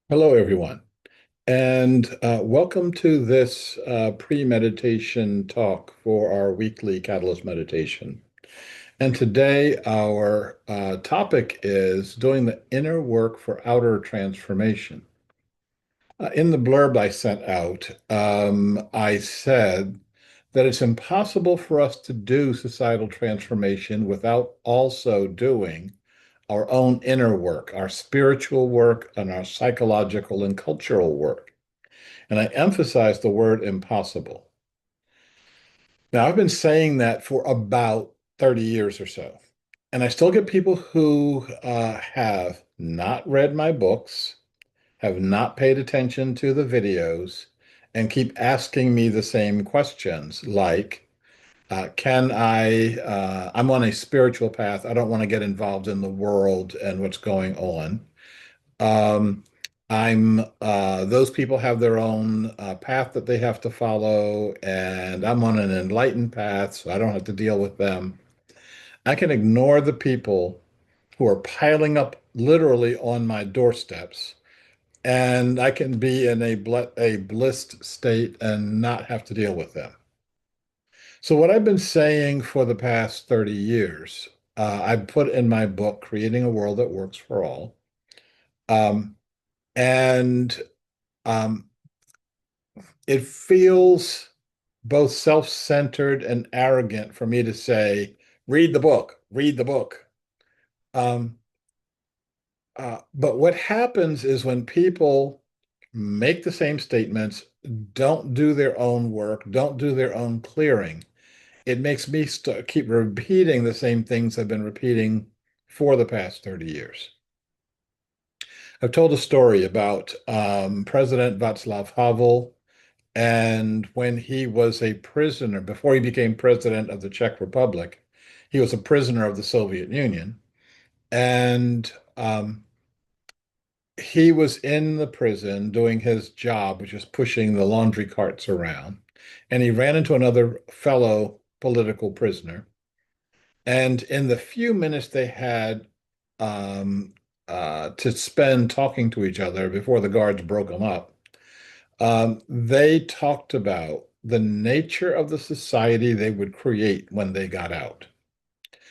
Hello, everyone, and welcome to this pre-meditation talk for our weekly Catalyst meditation. And today, our topic is doing the inner work for outer transformation. In the blurb I sent out, I said that it's impossible for us to do societal transformation without also doing our own inner work, our spiritual work, and our psychological and cultural work. And I emphasize the word impossible. Now, I've been saying that for about 30 years or so. And I still get people who have not read my books, have not paid attention to the videos, and keep asking me the same questions like, I'm on a spiritual path. I don't want to get involved in the world and what's going on. Um, those people have their own path that they have to follow, and I'm on an enlightened path, so I don't have to deal with them. I can ignore the people who are piling up literally on my doorsteps, and I can be in a blissed state and not have to deal with them. So what I've been saying for the past 30 years, I put in my book, Creating a World That Works for All. Um, and Um, it feels both self-centered and arrogant for me to say, read the book, read the book. Um, but what happens is when people make the same statements, don't do their own work, don't do their own clearing, it makes me keep repeating the same things I've been repeating for the past 30 years. I've told a story about President Václav Havel. And when he was a prisoner, before he became president of the Czech Republic, he was a prisoner of the Soviet Union. And he was in the prison doing his job, which is pushing the laundry carts around. And he ran into another fellow political prisoner. And in the few minutes they had to spend talking to each other before the guards broke them up, they talked about the nature of the society they would create when they got out.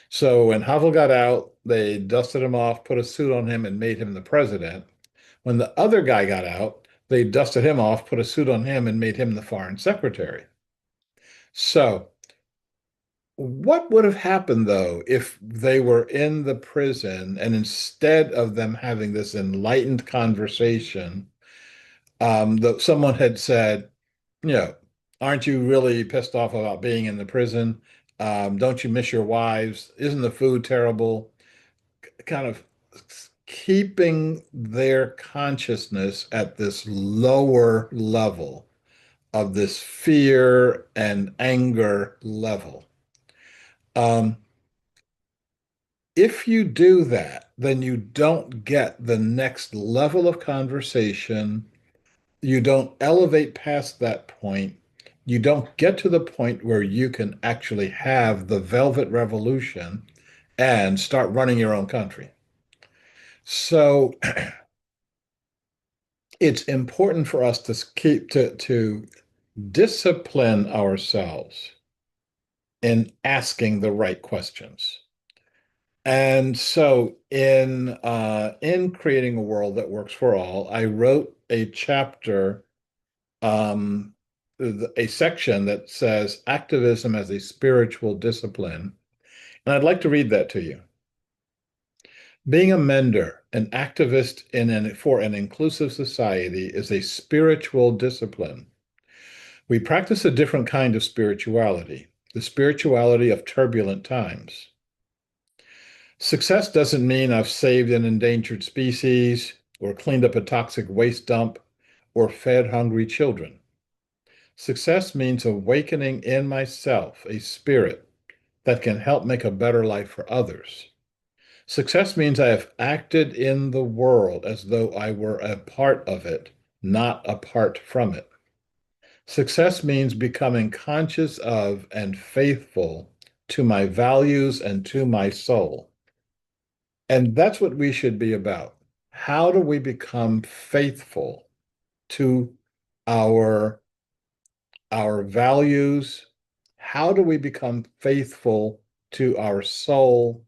So when Havel got out, they dusted him off, put a suit on him, and made him the president. When the other guy got out, they dusted him off, put a suit on him, and made him the foreign secretary. So what would have happened though if they were in the prison and instead of them having this enlightened conversation, someone had said, you know, aren't you really pissed off about being in the prison? Don't you miss your wives? Isn't the food terrible? Kind of keeping their consciousness at this lower level of this fear and anger level. Um, if you do that, then you don't get the next level of conversation. You don't elevate past that point. You don't get to the point where you can actually have the velvet revolution and start running your own country. So it's important for us to keep to discipline ourselves in asking the right questions. And so in creating a world that works for all, I wrote a chapter, um, a section that says activism as a spiritual discipline. And I'd like to read that to you. Being a mender, an activist for an inclusive society is a spiritual discipline. We practice a different kind of spirituality, the spirituality of turbulent times. Success doesn't mean I've saved an endangered species or cleaned up a toxic waste dump or fed hungry children. Success means awakening in myself a spirit that can help make a better life for others. Success means I have acted in the world as though I were a part of it, not apart from it. Success means becoming conscious of and faithful to my values and to my soul. And that's what we should be about. How do we become faithful to our our values? How do we become faithful to our soul?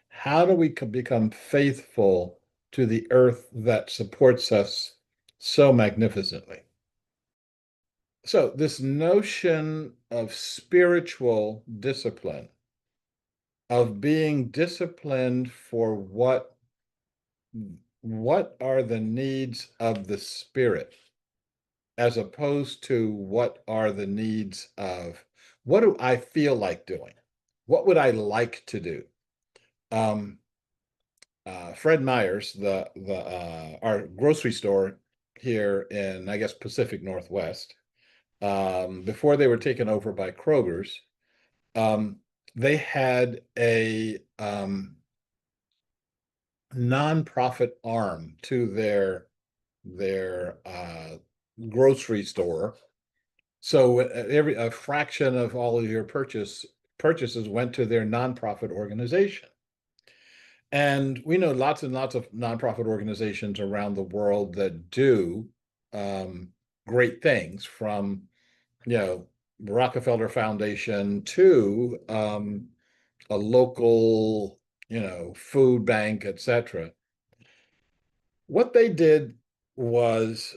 How do we become faithful to the earth that supports us so magnificently? So, this notion of spiritual discipline, of being disciplined for what are the needs of the spirit, as opposed to what are the needs of what do I feel like doing? What would I like to do? Um, Fred Meyer's, the our grocery store here in, I guess, Pacific Northwest, before they were taken over by Kroger's, um, they had a nonprofit arm to their grocery store. So every a fraction of all of your purchases went to their nonprofit organization. And we know lots and lots of nonprofit organizations around the world that do um, great things, from you know Rockefeller Foundation to a local food bank, etc. What they did was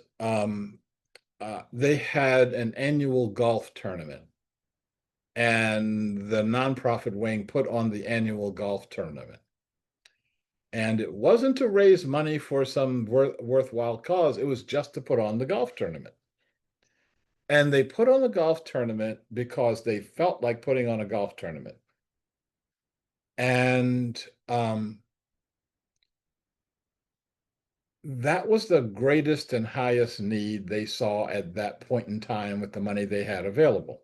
they had an annual golf tournament, and the nonprofit wing put on the annual golf tournament. And it wasn't to raise money for some worthwhile cause, it was just to put on the golf tournament. And they put on the golf tournament because they felt like putting on a golf tournament. And that was the greatest and highest need they saw at that point in time with the money they had available.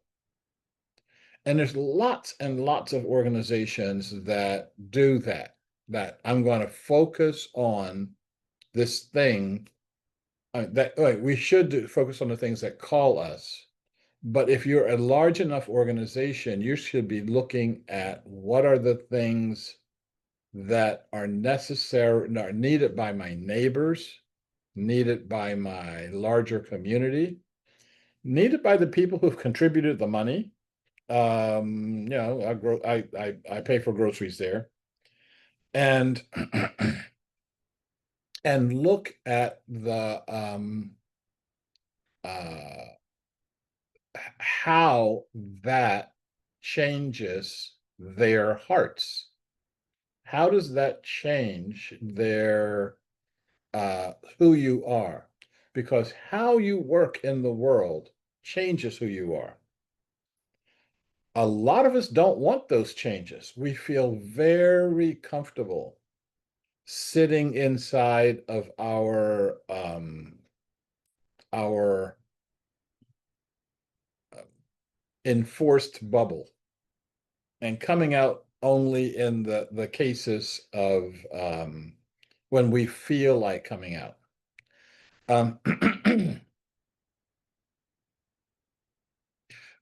And there's lots and lots of organizations that do that, that I'm going to focus on this thing we should focus on the things that call us. But if you're a large enough organization, you should be looking at what are the things that are necessary, are needed by my neighbors, needed by my larger community, needed by the people who've contributed the money. I pay for groceries there, and and look at the uh, how that changes their hearts. How does that change their who you are? Because how you work in the world changes who you are. A lot of us don't want those changes. We feel very comfortable sitting inside of our enforced bubble and coming out only in the cases of when we feel like coming out. Um,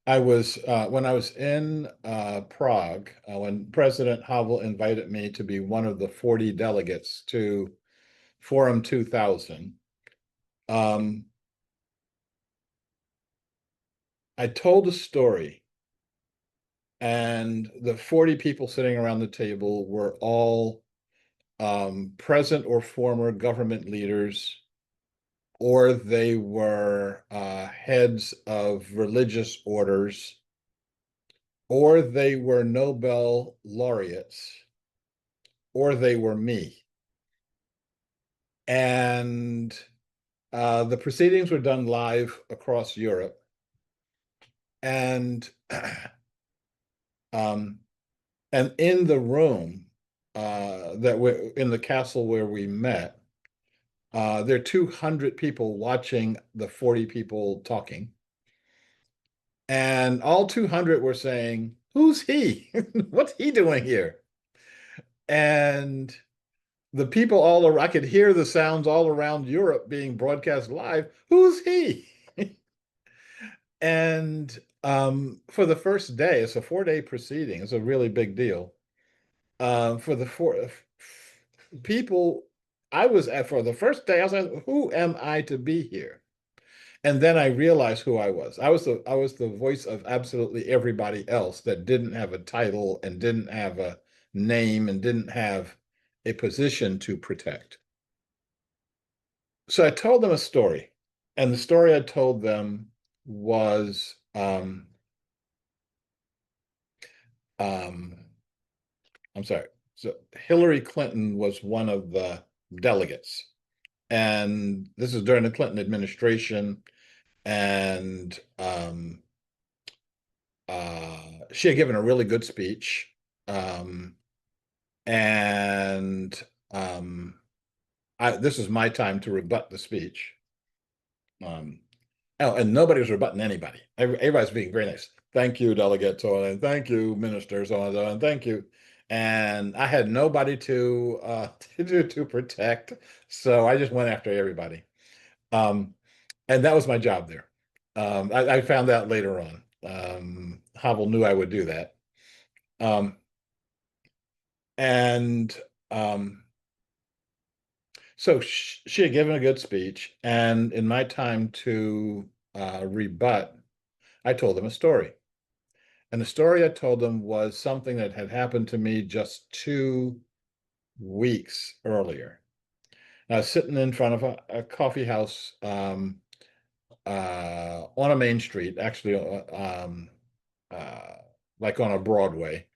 I was when I was in Prague, when President Havel invited me to be one of the 40 delegates to Forum 2000. um, I told a story, and the 40 people sitting around the table were all present or former government leaders, or they were heads of religious orders, or they were Nobel laureates, or they were me. And the proceedings were done live across Europe. And um, and in the room that we in the castle where we met, there are 200 people watching the 40 people talking. And all 200 were saying, "Who's he? What's he doing here?" And the people all around, I could hear the sounds all around Europe being broadcast live. Who's he? And for the first day, it's a 4-day proceeding. It's a really big deal. For the four people, I was at for the first day, I was like, who am I to be here? And then I realized who I was. I was the voice of absolutely everybody else that didn't have a title and didn't have a name and didn't have a position to protect. So I told them a story, and the story I told them was um, I'm sorry. So Hillary Clinton was one of the delegates, and this is during the Clinton administration, and she had given a really good speech, um, and this is my time to rebut the speech. Um, Oh, and nobody was rebutting anybody. Everybody's being very nice. Thank you, Delegate so and thank you, Minister so and thank you. And I had nobody to to protect, so I just went after everybody. Um, and that was my job there. I found out later on. Havel knew I would do that. Um, and so she had given a good speech, and in my time to rebut, I told them a story. And the story I told them was something that had happened to me just 2 weeks earlier. I was sitting in front of a coffee house on a main street, actually, uh, like on a Broadway.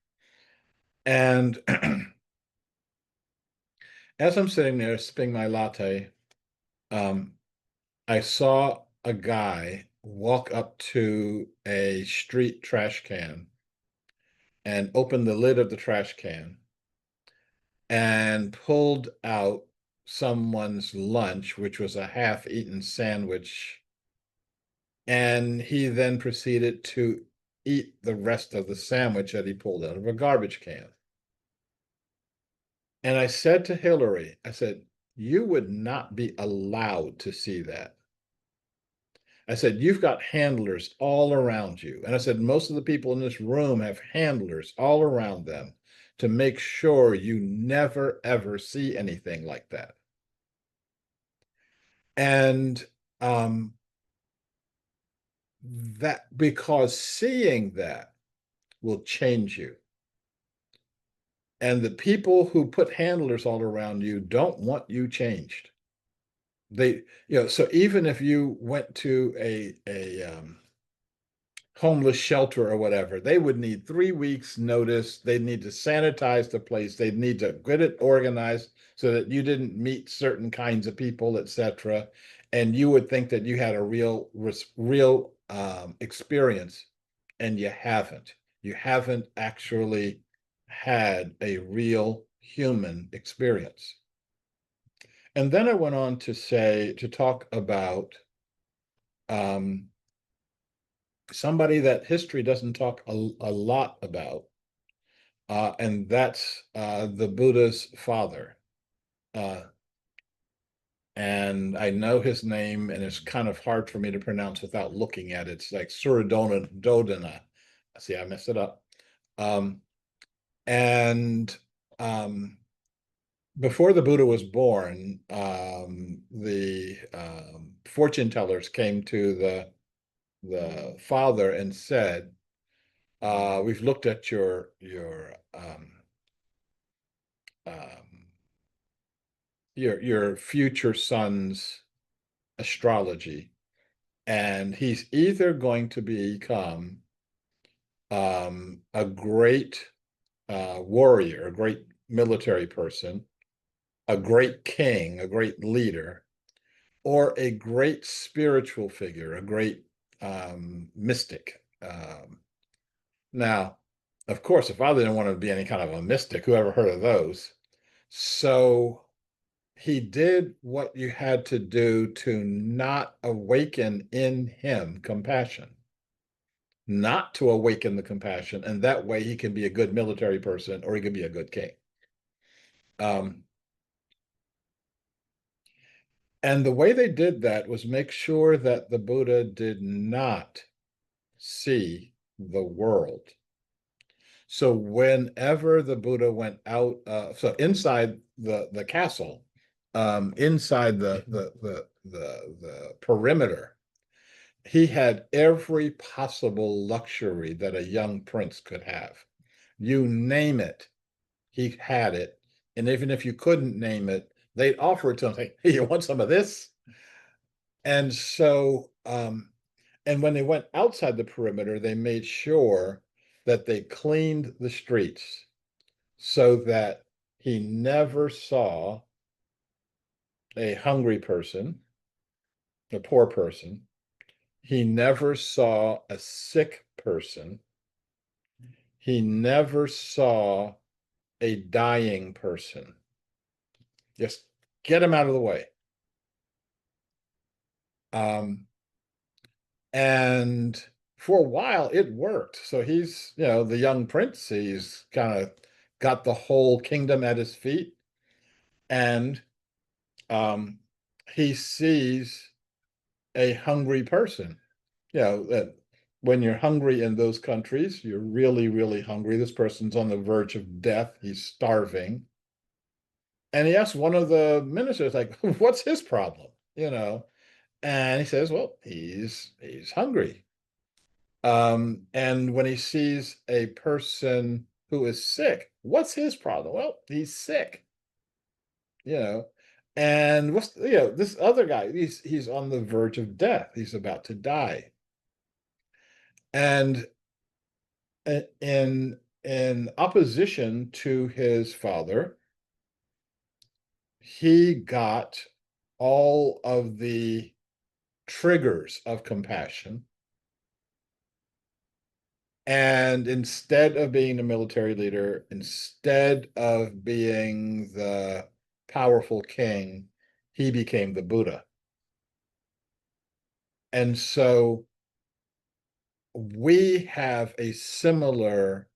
And as I'm sitting there sipping my latte, um, I saw a guy walk up to a street trash can and open the lid of the trash can and pulled out someone's lunch, which was a half-eaten sandwich. And he then proceeded to eat the rest of the sandwich that he pulled out of a garbage can. And I said to Hillary, I said, you would not be allowed to see that. I said, you've got handlers all around you. And I said, most of the people in this room have handlers all around them to make sure you never, ever see anything like that. And um, that because seeing that will change you. And the people who put handlers all around you don't want you changed. They, so even if you went to a homeless shelter or whatever, they would need 3 weeks notice. They'd need to sanitize the place. They'd need to get it organized so that you didn't meet certain kinds of people, etc. And you would think that you had a real experience, and you haven't. You haven't actually had a real human experience. And then I went on to talk about um, somebody that history doesn't talk a lot about, and that's the Buddha's father. Uh, and I know his name, and it's kind of hard for me to pronounce without looking at it. It's like Suradona Dodana. See, I messed it up. Um, and before the Buddha was born, the fortune tellers came to the father and said, we've looked at um, your future son's astrology, and he's either going to become a great warrior, a great military person, a great king, a great leader, or a great spiritual figure, a great mystic. Now, of course, if I didn't want to be any kind of a mystic, who ever heard of those? So he did what you had to do to not awaken in him compassion, not to awaken the compassion, and that way he can be a good military person or he can be a good king. Um, and the way they did that was make sure that the Buddha did not see the world. So whenever the Buddha went out, so inside the castle, inside the perimeter, he had every possible luxury that a young prince could have. You name it, he had it. And even if you couldn't name it, they'd offer it to him, say, hey, you want some of this? And so, and when they went outside the perimeter, they made sure that they cleaned the streets so that he never saw a hungry person, a poor person. He never saw a sick person. He never saw a dying person. Just get him out of the way. And for a while, it worked. So he's, the young prince. He's kind of got the whole kingdom at his feet. And um, he sees a hungry person. That when you're hungry in those countries, you're really, really hungry. This person's on the verge of death. He's starving. And he asks one of the ministers, like, what's his problem? And he says, well, he's hungry. And when he sees a person who is sick, what's his problem? Well, he's sick, you know. And this other guy, he's on the verge of death. He's about to die. And in opposition to his father, he got all of the triggers of compassion. And instead of being a military leader, instead of being the powerful king, he became the Buddha. And so we have a similar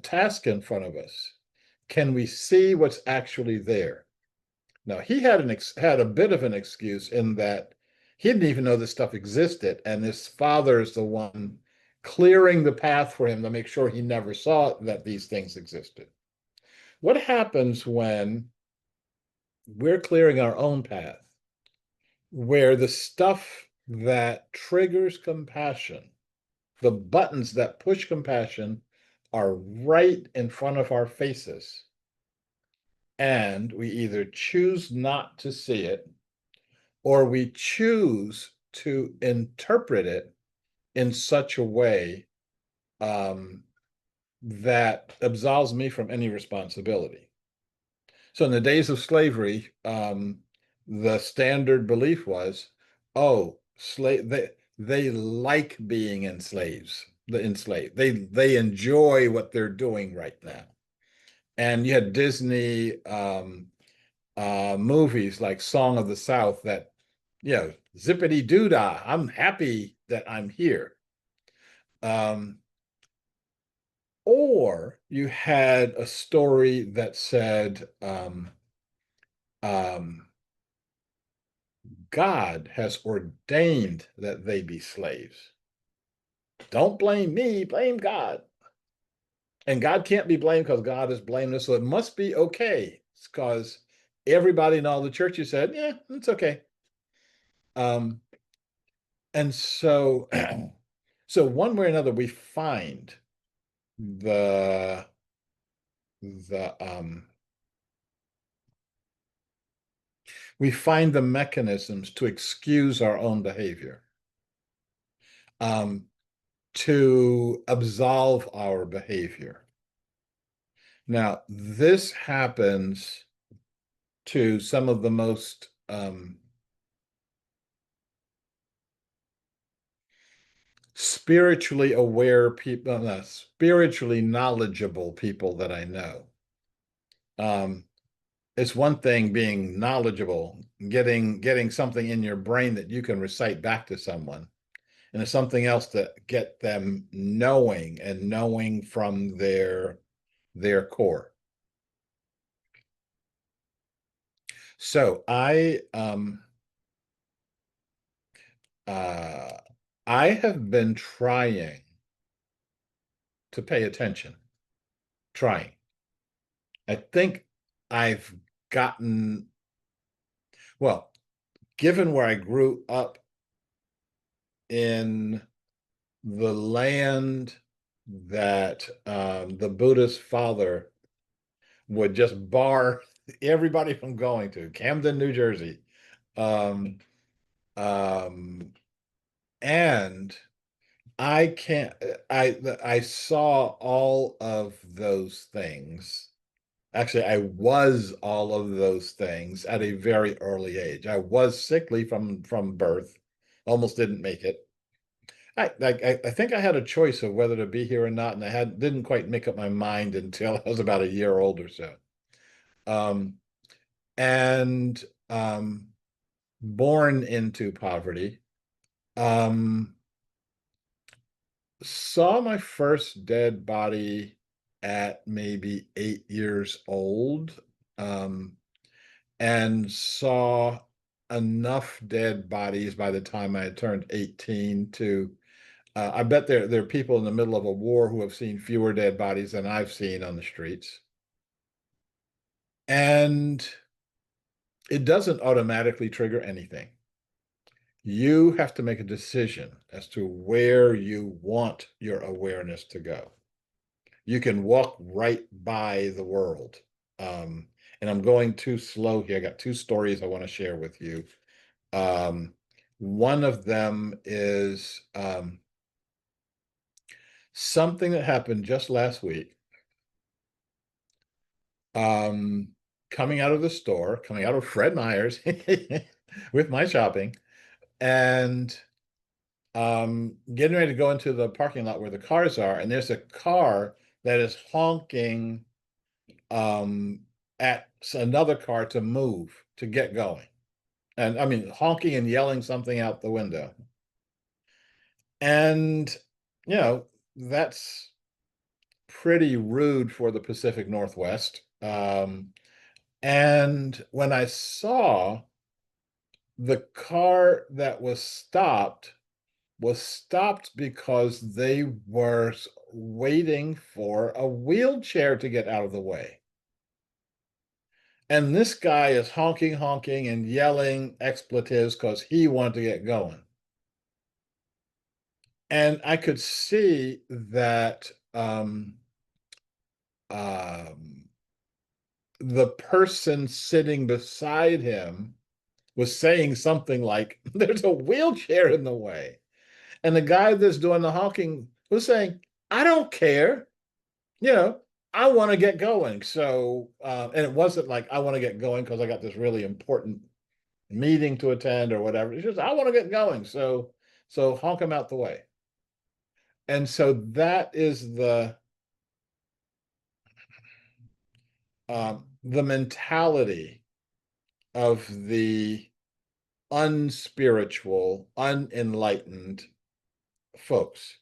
task in front of us. Can we see what's actually there? Now, he had a bit of an excuse in that he didn't even know this stuff existed, and his father is the one clearing the path for him to make sure he never saw that these things existed. What happens when we're clearing our own path, where the stuff that triggers compassion, the buttons that push compassion, are right in front of our faces, and we either choose not to see it or we choose to interpret it in such a way that absolves me from any responsibility. So in the days of slavery, the standard belief was, oh, they like being enslaved. They enjoy what they're doing right now. And you had Disney movies like Song of the South that, zippity doo dah, I'm happy that I'm here. Or you had a story that said, God has ordained that they be slaves. Don't blame me, blame God. And God can't be blamed because God is blameless, so it must be okay. It's because everybody in all the churches said, yeah, it's okay. And so, so one way or another, we find the the we find the mechanisms to excuse our own behavior, to absolve our behavior. Now, this happens to some of the most spiritually aware people, spiritually knowledgeable people that I know. It's one thing being knowledgeable, getting something in your brain that you can recite back to someone, and it's something else to get them knowing and knowing from their core. So uh, I have been trying to pay attention, trying. I think I've gotten, well, given where I grew up in the land that the Buddhist father would just bar everybody from going to, Camden, New Jersey. Um, um, and I can't, I saw all of those things. Actually, I was all of those things at a very early age. I was sickly from birth, almost didn't make it. I think I had a choice of whether to be here or not, and I didn't quite make up my mind until I was about a year old or so. Um, and born into poverty. Um, saw my first dead body at maybe 8 years old, and saw enough dead bodies by the time I had turned 18 to I bet there are people in the middle of a war who have seen fewer dead bodies than I've seen on the streets. And it doesn't automatically trigger anything. You have to make a decision as to where you want your awareness to go. You can walk right by the world. Um, and I'm going too slow here. I got two stories I want to share with you. Um, one of them is something that happened just last week. Um, coming out of the store, coming out of Fred Meyer's with my shopping, and getting ready to go into the parking lot where the cars are, and there's a car that is honking um, at another car to move, to get going. And I mean, honking and yelling something out the window. And, you know, that's pretty rude for the Pacific Northwest. And when I saw the car that was stopped because they were waiting for a wheelchair to get out of the way. And this guy is honking, honking, and yelling expletives because he wanted to get going. And I could see that um, the person sitting beside him was saying something like, "There's a wheelchair in the way." And the guy that's doing the honking was saying, "I don't care. You know, I want to get going." So, and it wasn't like, "I want to get going because I got this really important meeting to attend or whatever." It's just, "I want to get going." So honk him out the way. And so that is the mentality of the unspiritual, unenlightened folks.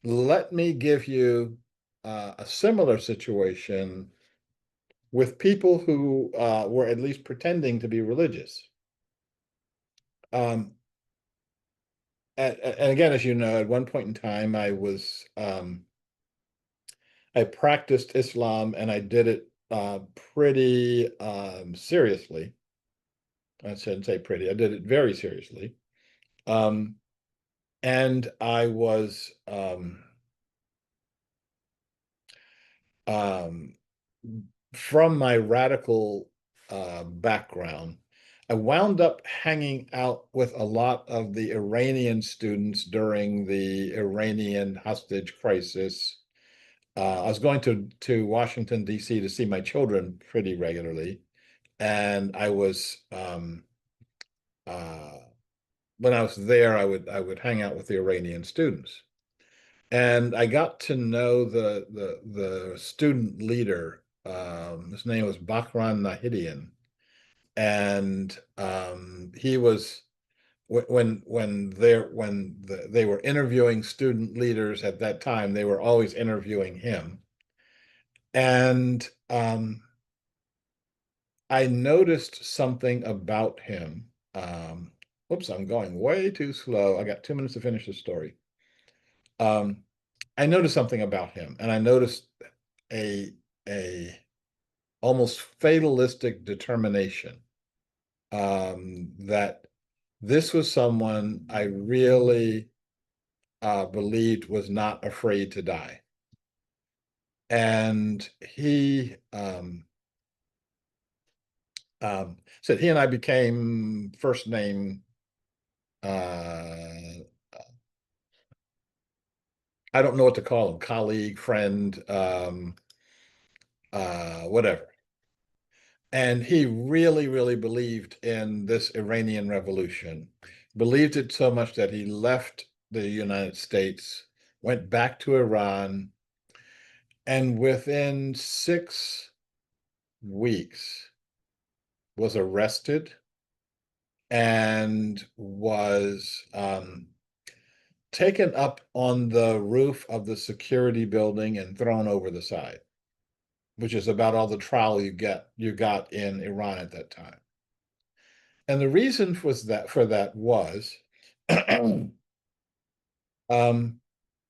Let me give you a similar situation with people who were at least pretending to be religious. Um, and again, as you know, at one point in time, I practiced Islam and I did it pretty seriously. I shouldn't say pretty, I did it very seriously. Um, and I was um, from my radical background, I wound up hanging out with a lot of the Iranian students during the Iranian hostage crisis. I was going to Washington, D.C. to see my children pretty regularly. And I was uh, when I was there, I would hang out with the Iranian students. And I got to know the student leader. His name was Bakran Nahidian, and he was they were interviewing student leaders at that time. They were always interviewing him, and I noticed something about him. Whoops, I'm going way too slow. I got 2 minutes to finish the story. I noticed something about him, and I noticed a a almost fatalistic determination, that this was someone I really believed was not afraid to die. And he said he and I became first name. Uh, I don't know what to call him, colleague, friend, whatever. And he really, really believed in this Iranian revolution, believed it so much that he left the United States, went back to Iran, and within 6 weeks was arrested and was taken up on the roof of the security building and thrown over the side, which is about all the trial you got in Iran at that time. And the reason for that was um,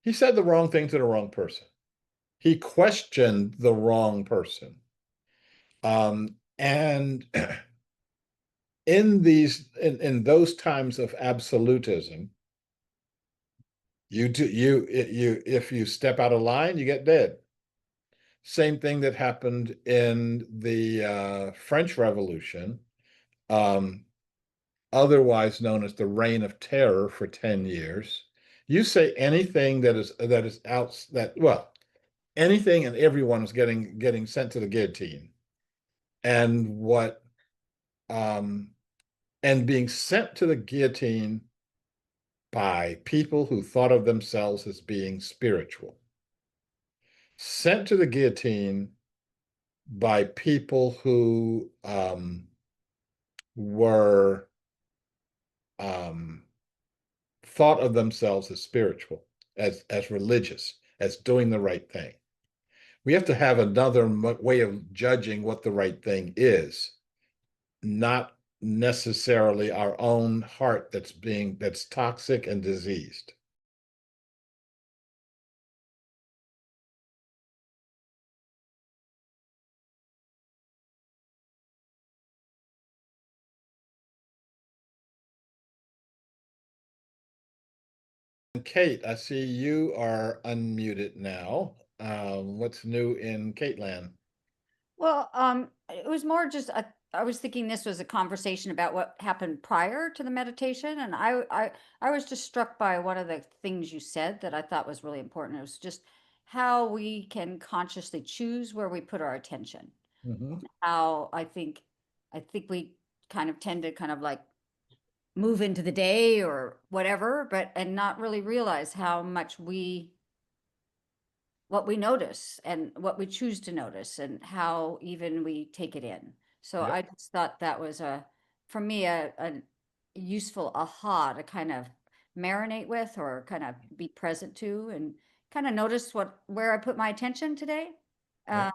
he said the wrong thing to the wrong person. He questioned the wrong person. And in those times of absolutism, if you step out of line, you get dead. Same thing that happened in the French Revolution, um, otherwise known as the Reign of Terror for 10 years. You say anything that is out that well, anything and everyone is getting sent to the guillotine. And what and being sent to the guillotine by people who thought of themselves as being spiritual, sent to the guillotine by people who were um, thought of themselves as spiritual, as religious, as doing the right thing. We have to have another way of judging what the right thing is, not necessarily our own heart that's toxic and diseased. Kate, I see you are unmuted now. What's new in Caitlin? Well, it was more just I was thinking this was a conversation about what happened prior to the meditation, and I was just struck by one of the things you said that I thought was really important. It was just how we can consciously choose where we put our attention. Mhm. How I think we kind of tend to kind of like move into the day or whatever, but and not really realize how much we what we notice and what we choose to notice and how even we take it in. So I Yep. just thought that was for me, a useful aha to kind of marinate with or kind of be present to and kind of notice where I put my attention today. Yep.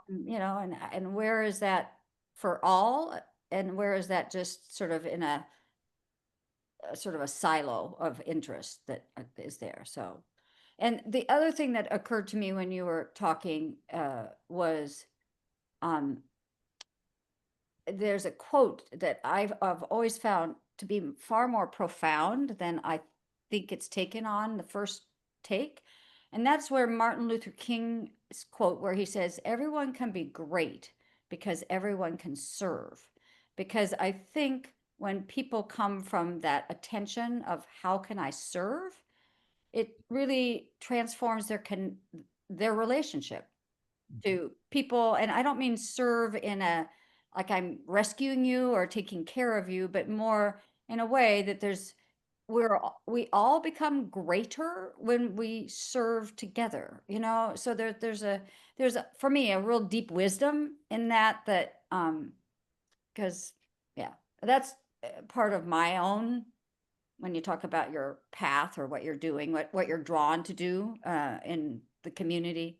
And where is that for all and where is that just sort of in a sort of a silo of interest that is there. So, and the other thing that occurred to me when you were talking was um, there's a quote that I've always found to be far more profound than I think it's taken on the first take. And that's where Martin Luther King's quote, where he says, everyone can be great because everyone can serve. Because I think when people come from that attention of how can I serve, it really transforms their relationship to people. And I don't mean serve in a like I'm rescuing you or taking care of you, but more in a way that we all become greater when we serve together, so there's for me a real deep wisdom in that because yeah, that's part of my own when you talk about your path or what you're doing, what you're drawn to do in the community.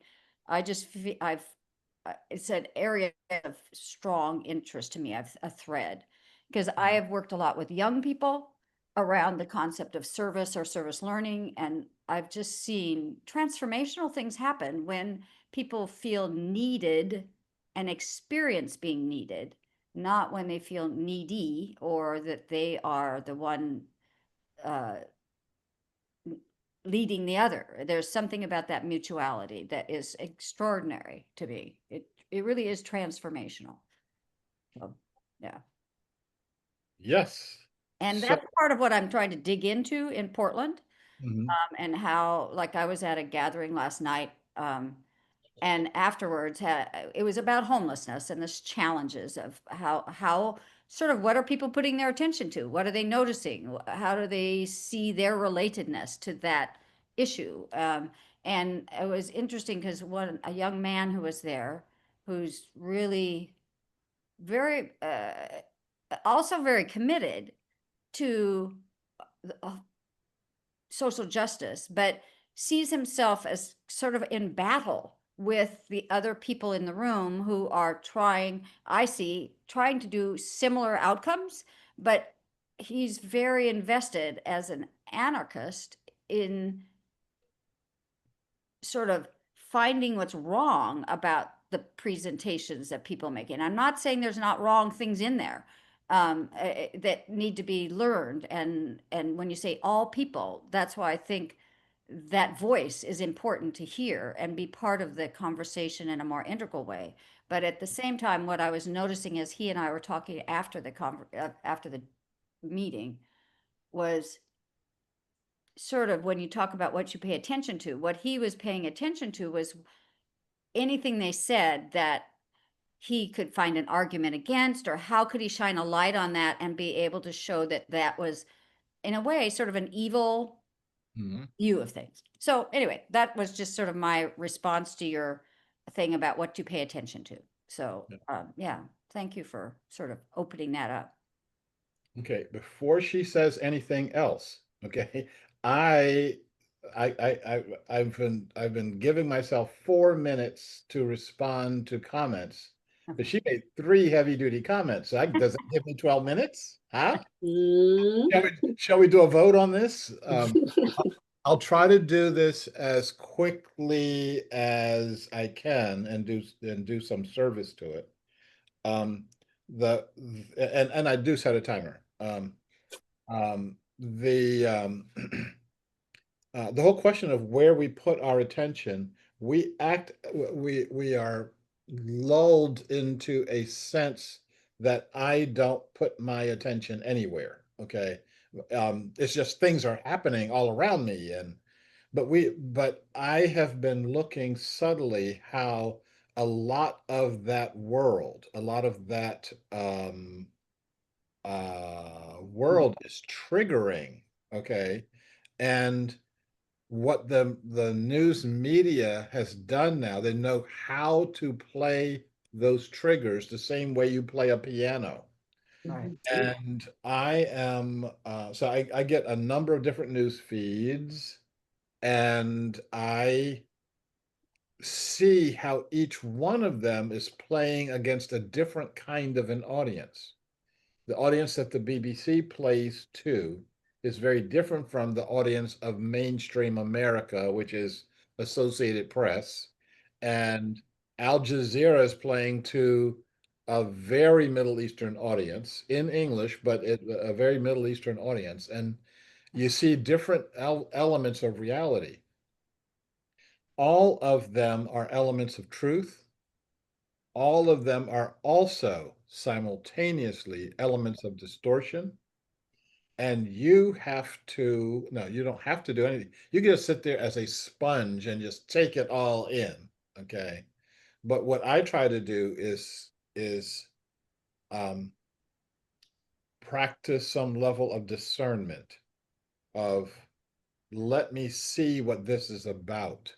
It's an area of strong interest to me. I've a thread because I have worked a lot with young people around the concept of service or service learning, and I've just seen transformational things happen when people feel needed an experience being needed, not when they feel needy or that they are the one uh, leading the other. There's something about that mutuality that is extraordinary to me. It really is transformational. So, yeah. Yes. And So, that's part of what I'm trying to dig into in Portland, mhm, and how, like, I was at a gathering last night, and afterwards it was about homelessness and this challenges of how sort of what are people putting their attention to? What are they noticing? How do they see their relatedness to that issue? And it was interesting because a young man who was there, who's really very also very committed to social justice, but sees himself as sort of in battle with the other people in the room who are trying to do similar outcomes, but he's very invested as an anarchist in sort of finding what's wrong about the presentations that people make. And I'm not saying there's not wrong things in there, that need to be learned. And when you say all people, that's why I think that voice is important to hear and be part of the conversation in a more integral way. But at the same time, what I was noticing as he and I were talking after the meeting was sort of, when you talk about what you pay attention to, what he was paying attention to was anything they said that he could find an argument against, or how could he shine a light on that and be able to show that that was, in a way, sort of an evil mhm, view of things. So anyway, that was just sort of my response to your thing about what to pay attention to. So yeah. yeah, thank you for sort of opening that up. Okay, before she says anything else, okay, I I've been giving myself 4 minutes to respond to comments, but she made three heavy duty comments. So does that give me 12 minutes? Huh? Mm. Shall we do a vote on this? I'll try to do this as quickly as I can and do some service to it. Um, the and I do set a timer. The whole question of where we put our attention, we are lulled into a sense that I don't put my attention anywhere. Okay. It's just things are happening all around me, but I have been looking subtly how a lot of that world, a lot of that world is triggering. Okay. And what the news media has done now, they know how to play those triggers the same way you play a piano. Right. And I get a number of different news feeds, and I see how each one of them is playing against a different kind of an audience. The audience that the BBC plays to is very different from the audience of mainstream America, which is Associated Press. And Al Jazeera is playing to a very Middle Eastern audience in English, but a very Middle Eastern audience. And you see different elements of reality. All of them are elements of truth. All of them are also simultaneously elements of distortion. And you have to, no, you don't have to do anything. You can just sit there as a sponge and just take it all in. Okay. But what I try to do is um, practice some level of discernment of, let me see what this is about.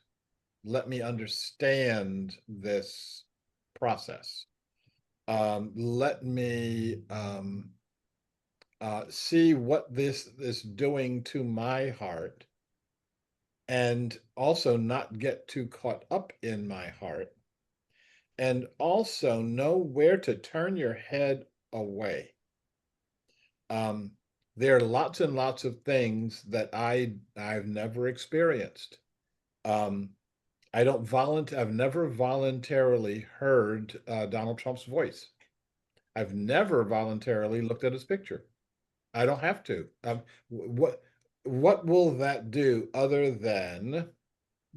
Let me understand this process. Let me see what this is doing to my heart, and also not get too caught up in my heart, and also know where to turn your head away. Um, there are lots and lots of things that I've never experienced. Um, I've never voluntarily heard Donald Trump's voice. I've never voluntarily looked at his picture. I don't have to. What what will that do other than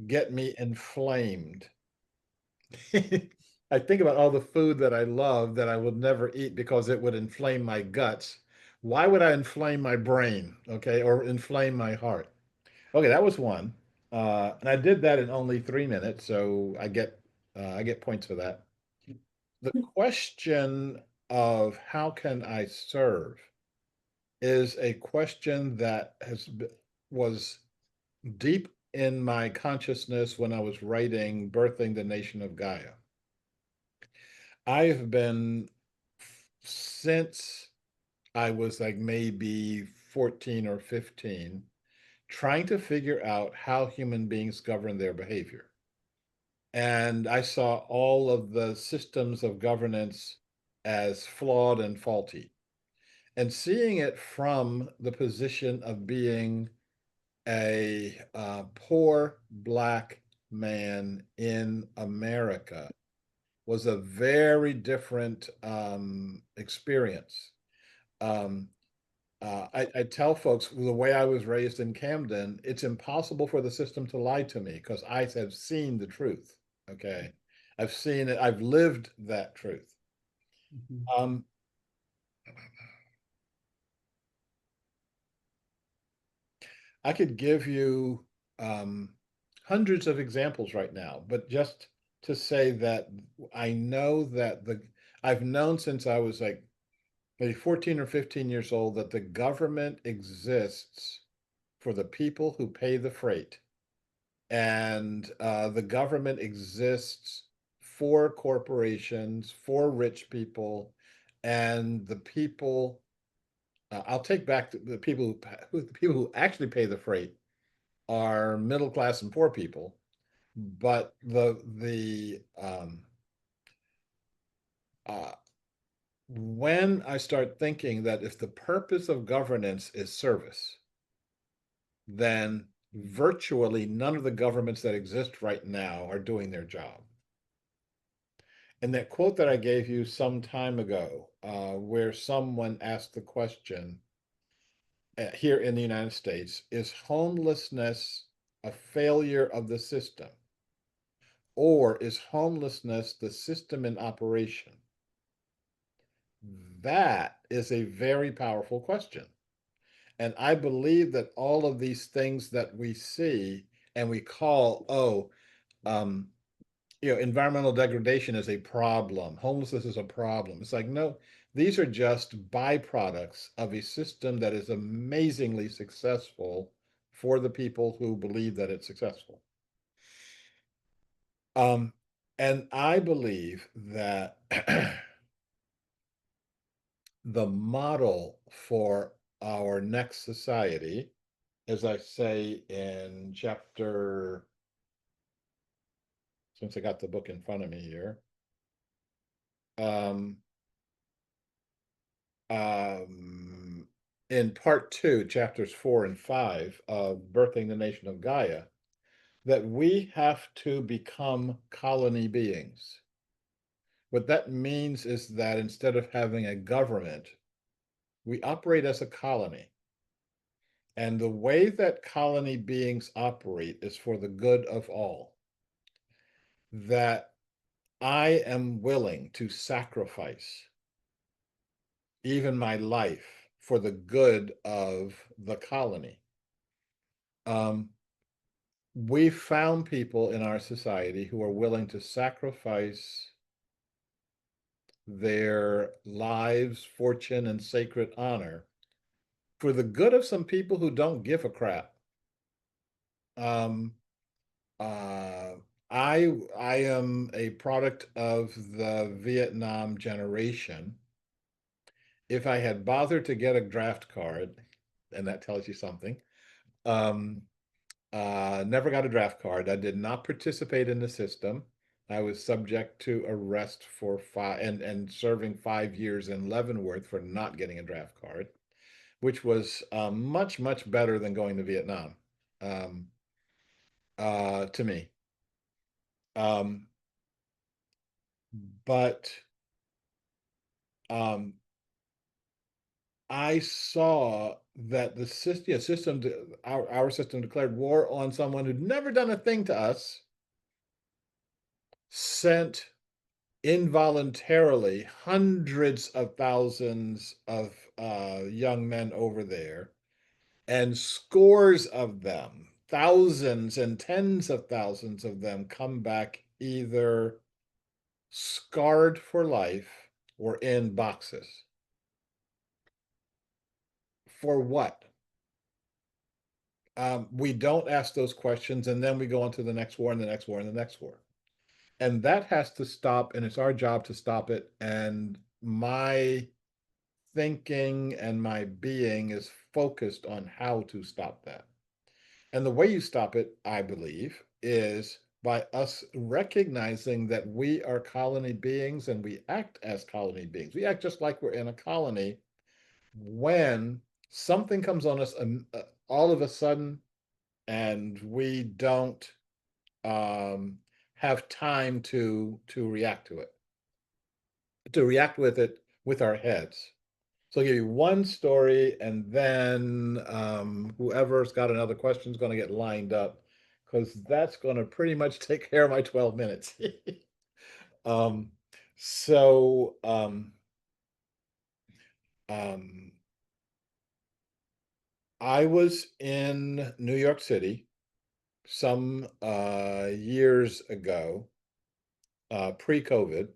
get me inflamed? I think about all the food that I love that I would never eat because it would inflame my guts. Why would I inflame my brain, okay, or inflame my heart? Okay, that was one. And I did that in only 3 minutes, so I get points for that. The question of how can I serve is a question that was deep in my consciousness when I was writing Birthing the Nation of Gaia. I've been since I was like maybe 14 or 15 trying to figure out how human beings govern their behavior. And I saw all of the systems of governance as flawed and faulty. And seeing it from the position of being a poor Black man in America was a very different experience. Um, I tell folks the way I was raised in Camden, it's impossible for the system to lie to me because I have seen the truth. Okay. I've seen it, I've lived that truth. Mhm. Um, I could give you hundreds of examples right now, but just to say that I know that I've known since I was like maybe 14 or 15 years old that the government exists for the people who pay the freight. And the government exists for corporations, for rich people, and the people. I'll take back the people the people who actually pay the freight are middle class and poor people. But uh, when I start thinking that if the purpose of governance is service, then virtually none of the governments that exist right now are doing their job. And that quote that I gave you some time ago, where someone asked the question here in the United States, is homelessness a failure of the system? Or is homelessness the system in operation? That is a very powerful question. And I believe that all of these things that we see and we call, um, environmental degradation is a problem. Homelessness is a problem. It's like, no, these are just byproducts of a system that is amazingly successful for the people who believe that it's successful. Um, and I believe that the model for our next society, as I say in chapter, since I got the book in front of me here, um, um, in part two, chapters 4 and 5 of Birthing the Nation of Gaia, that we have to become colony beings. What that means is that instead of having a government, we operate as a colony. And the way that colony beings operate is for the good of all. That I am willing to sacrifice even my life for the good of the colony. Um, we found people in our society who are willing to sacrifice their lives, fortune, and sacred honor for the good of some people who don't give a crap. Um, uh, I am a product of the Vietnam generation. If I had bothered to get a draft card, and that tells you something, um, never got a draft card. I did not participate in the system. I was subject to arrest for and serving 5 years in Leavenworth for not getting a draft card, which was much, much better than going to Vietnam, to me. Um, but um, I saw that the system, our system declared war on someone who'd never done a thing to us, sent involuntarily hundreds of thousands of young men over there, and scores of them, thousands and tens of thousands of them, come back either scarred for life or in boxes. For what? We don't ask those questions, and then we go on to the next war and the next war and the next war. And that has to stop, and it's our job to stop it. And my thinking and my being is focused on how to stop that. And the way you stop it, I believe, is by us recognizing that we are colony beings and we act as colony beings. We act just like we're in a colony when something comes on us all of a sudden, and we don't um, have time to react to it, to react with it with our heads. So I'll give you one story, and then whoever's got another question is going to get lined up, because that's going to pretty much take care of my 12 minutes. um, so um, I was in New York City some years ago, pre-COVID,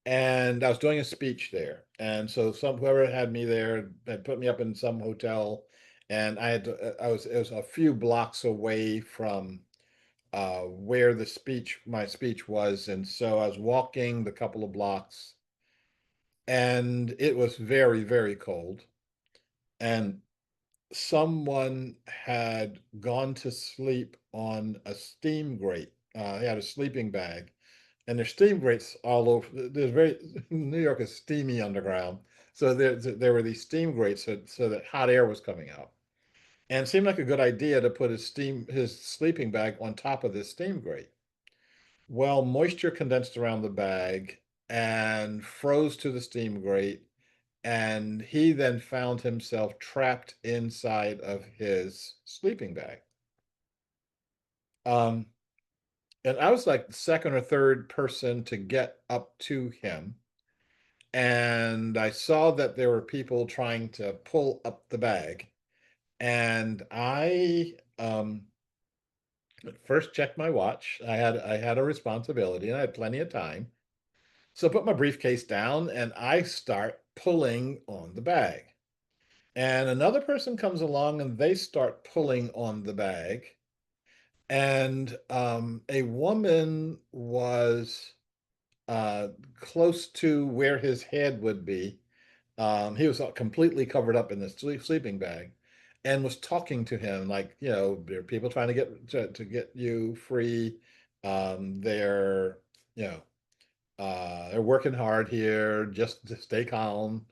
and I was doing a speech there. And so whoever had me there had put me up in some hotel, and I was it was a few blocks away from where my speech was, and so I was walking the couple of blocks, and it was very, very cold, and someone had gone to sleep on a steam grate. He had a sleeping bag, and there's steam grates all over. There's very New York is steamy underground, so there were these steam grates so that hot air was coming out, and it seemed like a good idea to put his sleeping bag on top of this steam grate. Well, moisture condensed around the bag and froze to the steam grate, and he then found himself trapped inside of his sleeping bag. Um, and I was like the second or third person to get up to him. And I saw that there were people trying to pull up the bag. And I first checked my watch. I had a responsibility and I had plenty of time. So I put my briefcase down and I start pulling on the bag. And another person comes along and they start pulling on the bag. And a woman was close to where his head would be. He was completely covered up in this sleeping bag, and was talking to him like, there are people trying to get you free. They're, you know, they're working hard here, just to stay calm.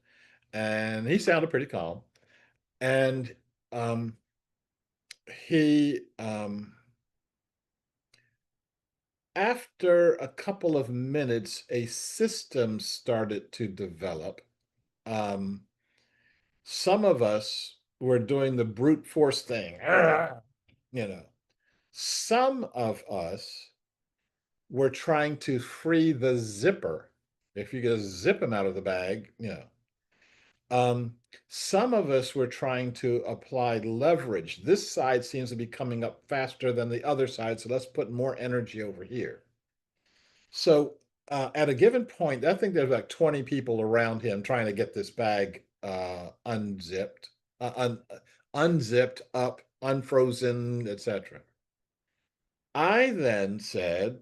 And he sounded pretty calm. And um, he, after a couple of minutes, a system started to develop. Um, some of us were doing the brute force thing. you know. Some of us were trying to free the zipper. If you could zip him out of the bag. Um, some of us were trying to apply leverage. This side seems to be coming up faster than the other side, so let's put more energy over here. So at a given point, I think there's like 20 people around him trying to get this bag unzipped, unzipped up, unfrozen, etc. I then said,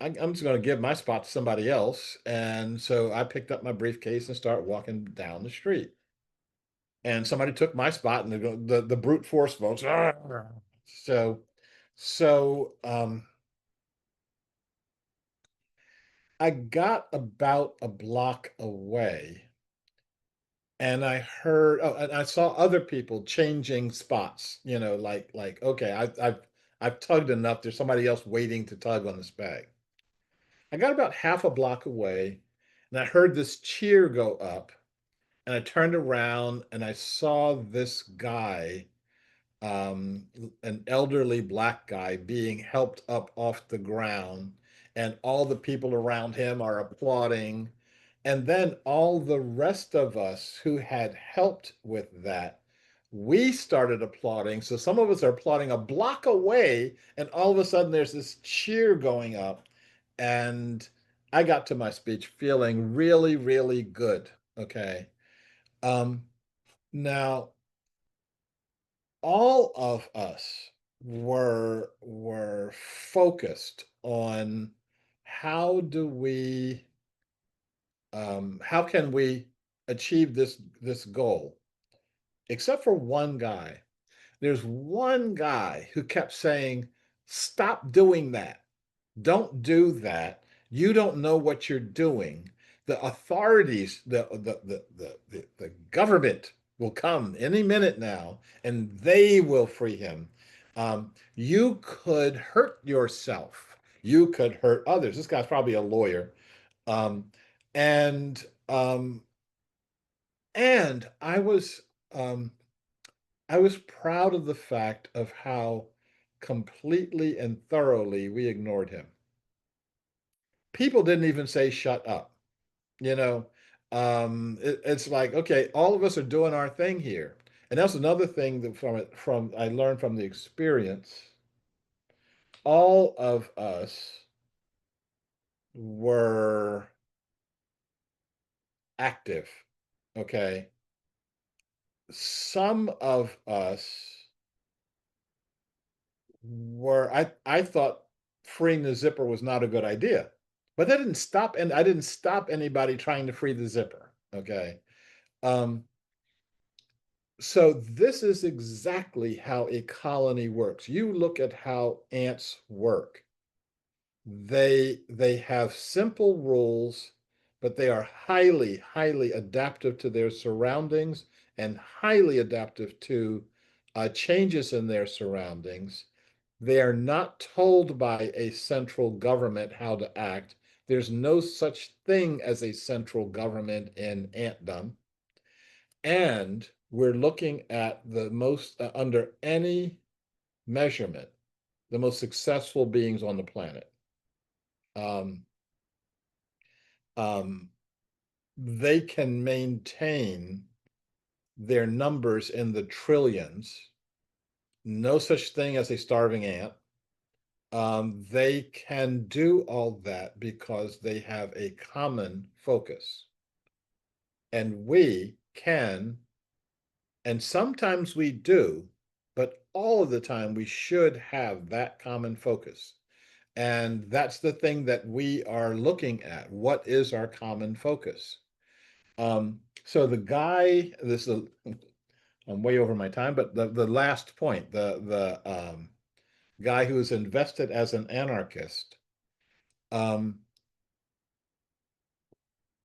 I'm just going to give my spot to somebody else. And so I picked up my briefcase and started walking down the street. And somebody took my spot, and the brute force folks. So, so I got about a block away, and I saw other people changing spots, like, okay, I've tugged enough. There's somebody else waiting to tug on this bag. I got about half a block away and I heard this cheer go up and I turned around and I saw this guy, an elderly black guy being helped up off the ground, and all the people around him are applauding. And then all the rest of us who had helped with that, we started applauding. So some of us are applauding a block away, and all of a sudden there's this cheer going up. And I got to my speech feeling really, really good. Okay. Um, Now, all of us were focused on how can we achieve this goal, except for one guy. There's one guy who kept saying, stop doing that. Don't do that. You don't know what you're doing. The authorities, the government will come any minute now, and they will free him. You could hurt yourself. You could hurt others. This guy's probably a lawyer. Um, and and um, I was proud of the fact of how completely and thoroughly we ignored him. People didn't even say shut up. You know, it's like, okay, all of us are doing our thing here. And that's another thing that from I learned from the experience. All of us were active. Okay. Some of us I thought freeing the zipper was not a good idea. But that didn't stop, and I didn't stop anybody trying to free the zipper. Okay. Um, So this is exactly how a colony works. You look at how ants work. They have simple rules, but they are highly, highly adaptive to their surroundings and highly adaptive to changes in their surroundings. They are not told by a central government how to act. There's no such thing as a central government in antdom. And we're looking at the most, under any measurement, the most successful beings on the planet. Um, um, they can maintain their numbers in the trillions. No such thing as a starving ant. They can do all that because they have a common focus. And we can, and sometimes we do, but all of the time we should have that common focus. And that's the thing that we are looking at. What is our common focus? So the guy, this is I'm way over my time, but the last point, the guy who is invested as an anarchist, um,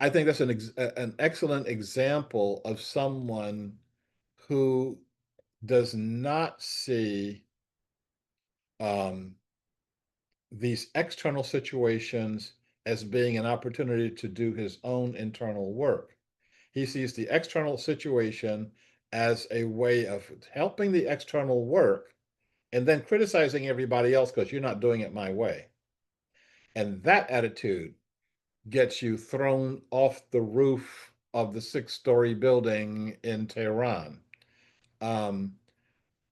I think that's an excellent example of someone who does not see um, these external situations as being an opportunity to do his own internal work. He sees the external situation as a way of helping the external work and then criticizing everybody else because you're not doing it my way. And that attitude gets you thrown off the roof of the six-story building in Tehran. Um,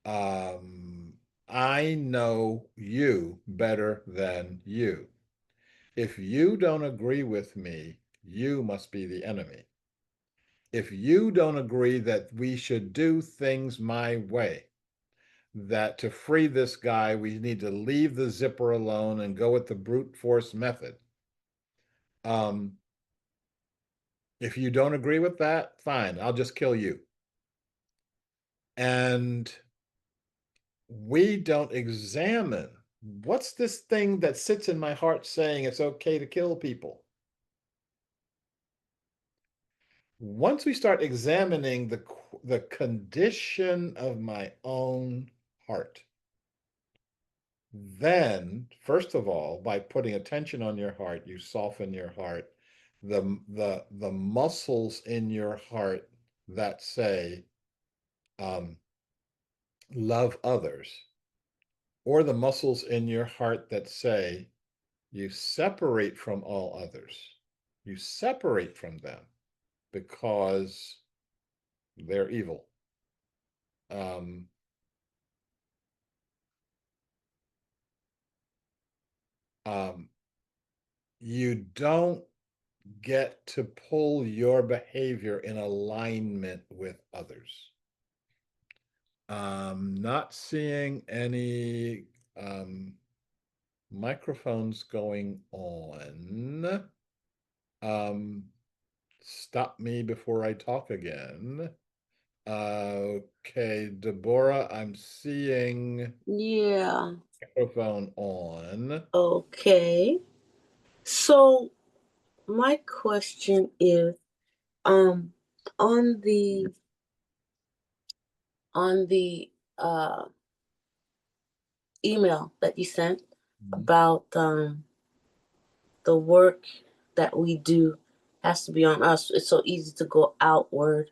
um, I know you better than you. If you don't agree with me, you must be the enemy. If you don't agree that we should do things my way, that to free this guy, we need to leave the zipper alone and go with the brute force method. Um, if you don't agree with that, fine, I'll just kill you. And we don't examine what's this thing that sits in my heart saying it's okay to kill people. Once we start examining the condition of my own heart, then, first of all, by putting attention on your heart, you soften your heart. The muscles in your heart that say, love others, or the muscles in your heart that say, you separate from all others. You separate from them because they're evil. Um, um, you don't get to pull your behavior in alignment with others. Not seeing any microphones going on. Stop me before I talk again. Okay, Deborah, I'm seeing Yeah. microphone on. Okay. So my question is, um, on the on the email that you sent Mhm. about the work that we do has to be on us. It's so easy to go outward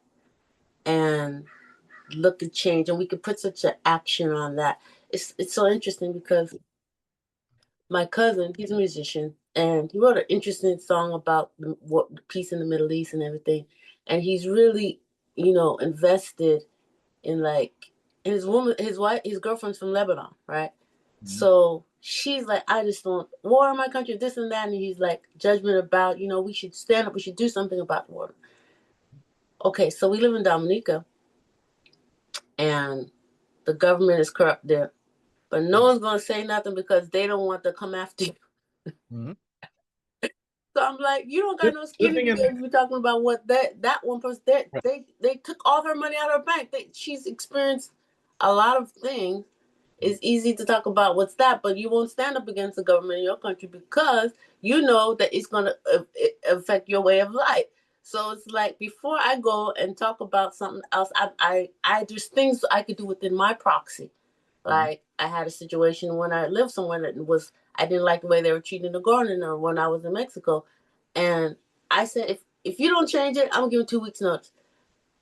and look at change, and we could put such an action on that. It's so interesting because my cousin, he's a musician, and he wrote an interesting song about what the peace in the Middle East and everything. And he's really, invested in like his woman, his wife, his girlfriend's from Lebanon, right? Mhm. So she's like, I just don't war in my country, this and that. And he's like, judgment about, we should stand up, we should do something about the war. Okay, so we live in Dominica, and the government is corrupt there, but no Mhm. one's gonna say nothing because they don't want to come after you. Mhm. So I'm like, you don't got no skin in Living the in game. We're talking about what that one person they took all her money out of her bank. She's experienced a lot of things. It's easy to talk about what's that, but you won't stand up against the government in your country because you know that it's gonna affect your way of life. So it's like before I go and talk about something else, I there's things I could do within my proxy. Mhm. Like I had a situation when I lived somewhere that was I didn't like the way they were treating the gardener when I was in Mexico, and I said if you don't change it, I'm gonna give you 2 weeks notice.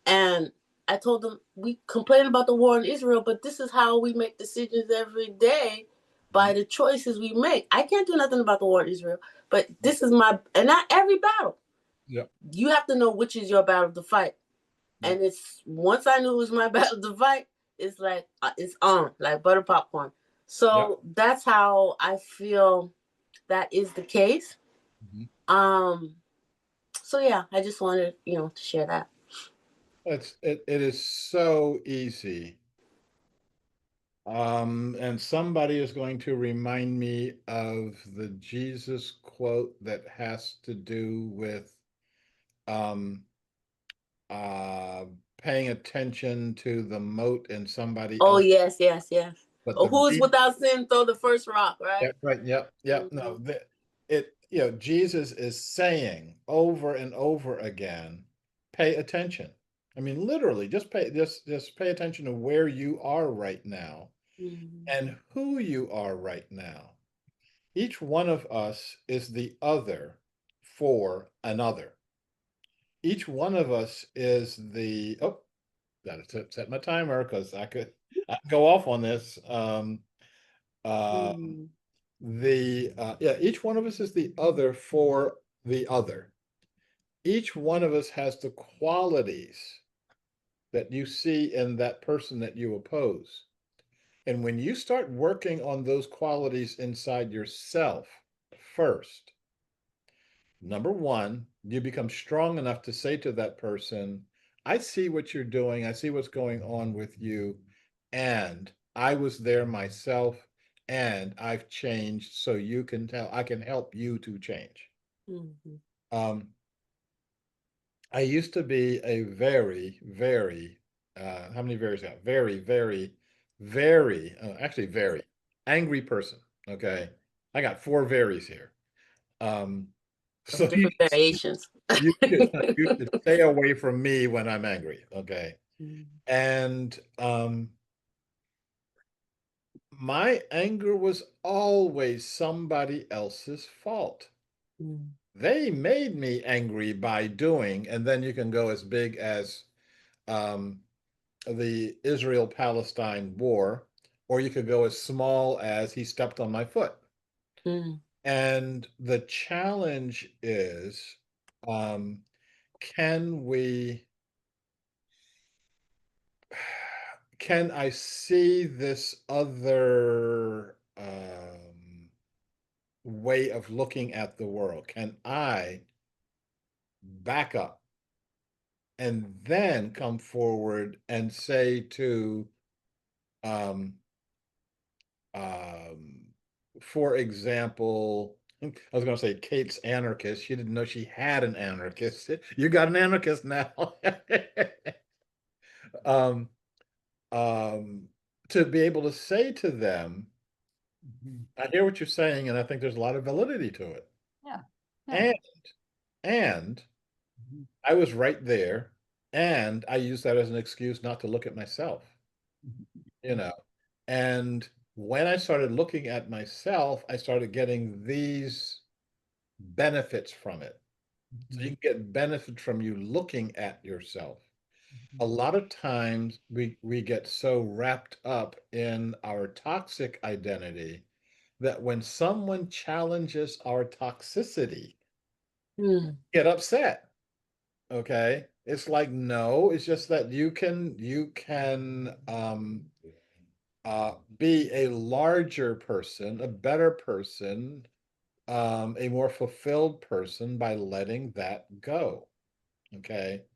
And I told them we complain about the war in Israel, but this is how we make decisions every day by Mhm. the choices we make. I can't do nothing about the war in Israel, but this is my and not every battle. Yep. You have to know which is your battle to fight. Yep. And it's once I knew it was my battle to fight, it's like it's on like butter popcorn. Yep. So that's how I feel that is the case. Mhm. Um. So yeah, I just wanted to share that. It is so easy. And somebody is going to remind me of the Jesus quote that has to do with um uh paying attention to the mote in somebody Oh else, yes, yes, yes. but Oh, the who is real. without sin throw the first rock, right? Yeah, right. Yep. Yep. Mm-hmm. No, Jesus is saying over and over again, pay attention. I mean, literally, just pay attention to where you are right now Mm-hmm. and who you are right now. Each one of us is the other for another. Each one of us is the, oh, gotta set my timer because I could go off on this. Um, Mm-hmm. yeah, each one of us is the other for the other. Each one of us has the qualities that you see in that person that you oppose. And when you start working on those qualities inside yourself first, number one, you become strong enough to say to that person, I see what you're doing, I see what's going on with you, and I was there myself, and I've changed, so you can tell I can help you to change. Mm-hmm. Um, I used to be a very, very, how many varies got? Very, very, very, actually very angry person. Okay. I got four varies here. Um, Of so different variations. you should stay away from me when I'm angry. Okay. Mm-hmm. And my anger was always somebody else's fault. Mm. They made me angry by doing, and then you can go as big as um, the Israel-Palestine war, or you could go as small as he stepped on my foot. Mm. And the challenge is, um, can we, can I see this other way of looking at the world? Can I back up and then come forward and say to, um, um, for example, I was going to say Kate's anarchist. She didn't know she had an anarchist. You got an anarchist now. um, um, to be able to say to them, I hear what you're saying, and I think there's a lot of validity to it. Yeah. Yeah. And and I was right there, and I use that as an excuse not to look at myself, you know. And when I started looking at myself, I started getting these benefits from it. So you can get benefit from you looking at yourself. A lot of times we get so wrapped up in our toxic identity that when someone challenges our toxicity, Mm. get upset. Okay. It's like, no, it's just that you can be a larger person, a better person, a more fulfilled person by letting that go. Okay.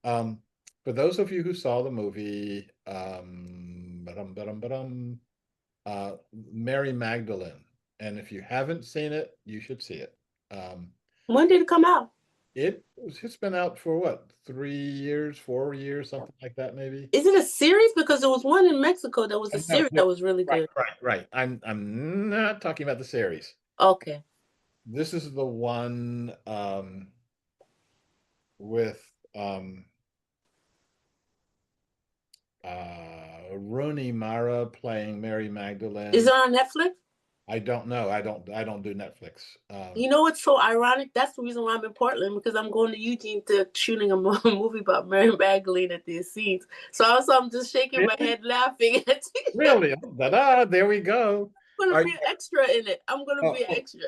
Um, for those of you who saw the movie, Mary Magdalene, and if you haven't seen it, you should see it. Um, When did it come out? it's been out for what, 3 years, 4 years, something like that, maybe. Is it a series? Because there was one in Mexico that was a No, series no, that was really right, good. right. I'm not talking about the series. Okay. This is the one with Rooney Mara playing Mary Is Magdalene. it on Netflix? I don't know. I don't do Netflix. You know what's so ironic? That's the reason why I'm in Portland, because I'm going to Eugene to shooting a movie about Mary Magdalene at these scenes. So also I'm just shaking my Really? head laughing at Really? Da-da, there we go. I'm gonna Are be you, an extra in it. I'm gonna be an oh, extra.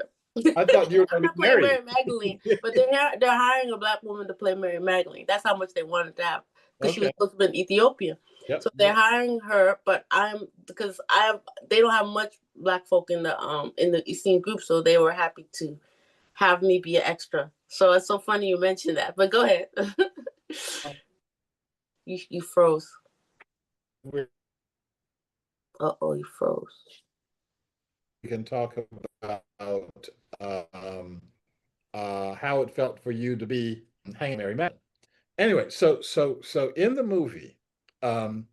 I thought you were I'm going to not be playing married. Mary Magdalene, but they're hiring a black woman to play Mary Magdalene. That's how much they wanted to have, because she was Okay. supposed to be in Ethiopia. Yep. So they're hiring her, but I'm because I have they don't have much black folk in the Eastern group, so they were happy to have me be an extra. So it's so funny you mentioned that. But go ahead. You froze. We Uh-oh, you froze. can talk about um, how it felt for you to be hanging Mary Magdalene. Anyway, so in the movie, um,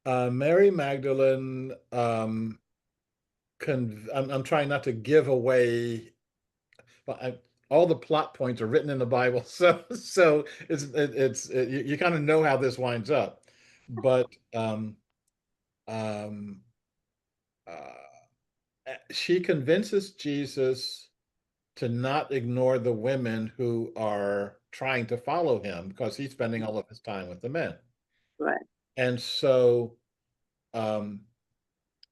Mary Magdalene, I'm trying not to give away, but all the plot points are written in the Bible, so you kind of know how this winds up, but um, she convinces Jesus to not ignore the women who are trying to follow him because he's spending all of his time with the men. Right. And so um,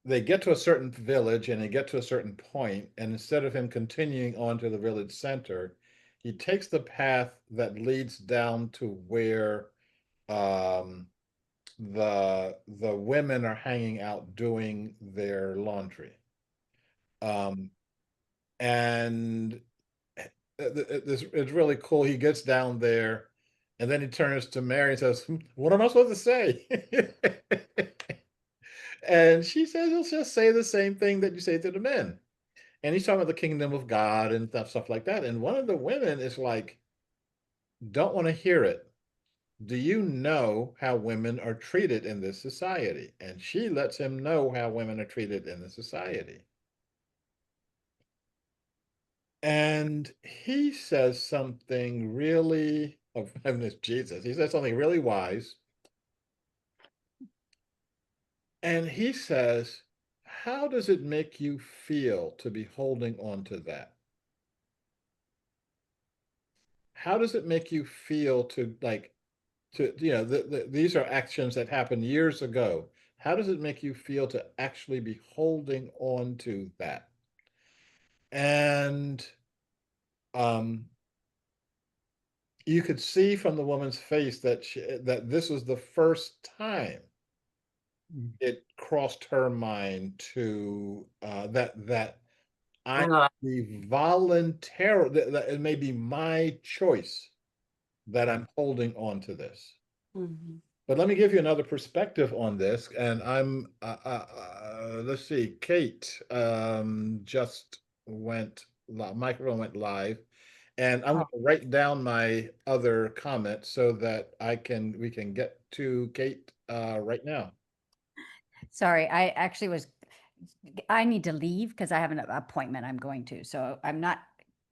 they get to a certain village and they get to a certain point, and instead of him continuing on to the village center, he takes the path that leads down to where um, the women are hanging out doing their laundry. Um, and it's really cool. He gets down there, and then he turns to Mary and says, "What am I supposed to say?" And she says, "He'll just say the same thing that you say to the men." And he's talking about the kingdom of God and stuff like that. And one of the women is like, "Don't want to hear it. Do you know how women are treated in this society?" And she lets him know how women are treated in the society. And he says something really, of heaven is Jesus. He says something really wise. And he says, how does it make you feel to be holding on to that? How does it make you feel to like to these are actions that happened years ago. How does it make you feel to actually be holding on to that? And um you could see from the woman's face that that this was the first time Mm. it crossed her mind to that I Uh, be voluntarily that it may be my choice that I'm holding on to this. mhm. But let me give you another perspective on this, and let's see, Kate just microphone went live, and I'm going to write down my other comment so that we can get to Kate right now. Sorry, I actually I need to leave because I have an appointment I'm going to. So I'm not,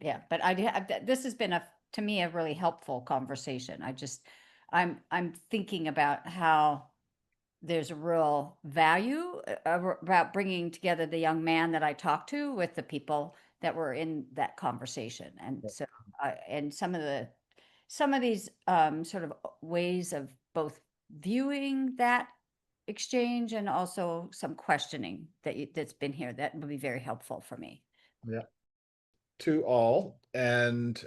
yeah, but this has been to me, a really helpful conversation. I'm thinking about how there's a real value about bringing together the young man that I talked to with the people that were in that conversation. And so, and some of these sort of ways of both viewing that exchange and also some questioning that's been here that would be very helpful for me. Yeah. To all, and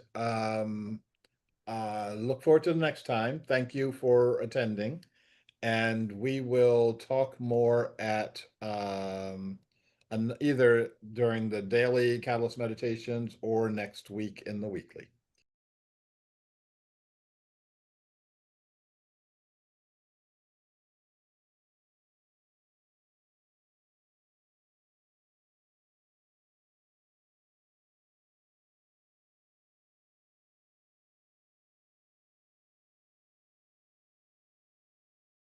look forward to the next time. Thank you for attending, and we will talk more at either during the daily Catalyst meditations or next week in the weekly.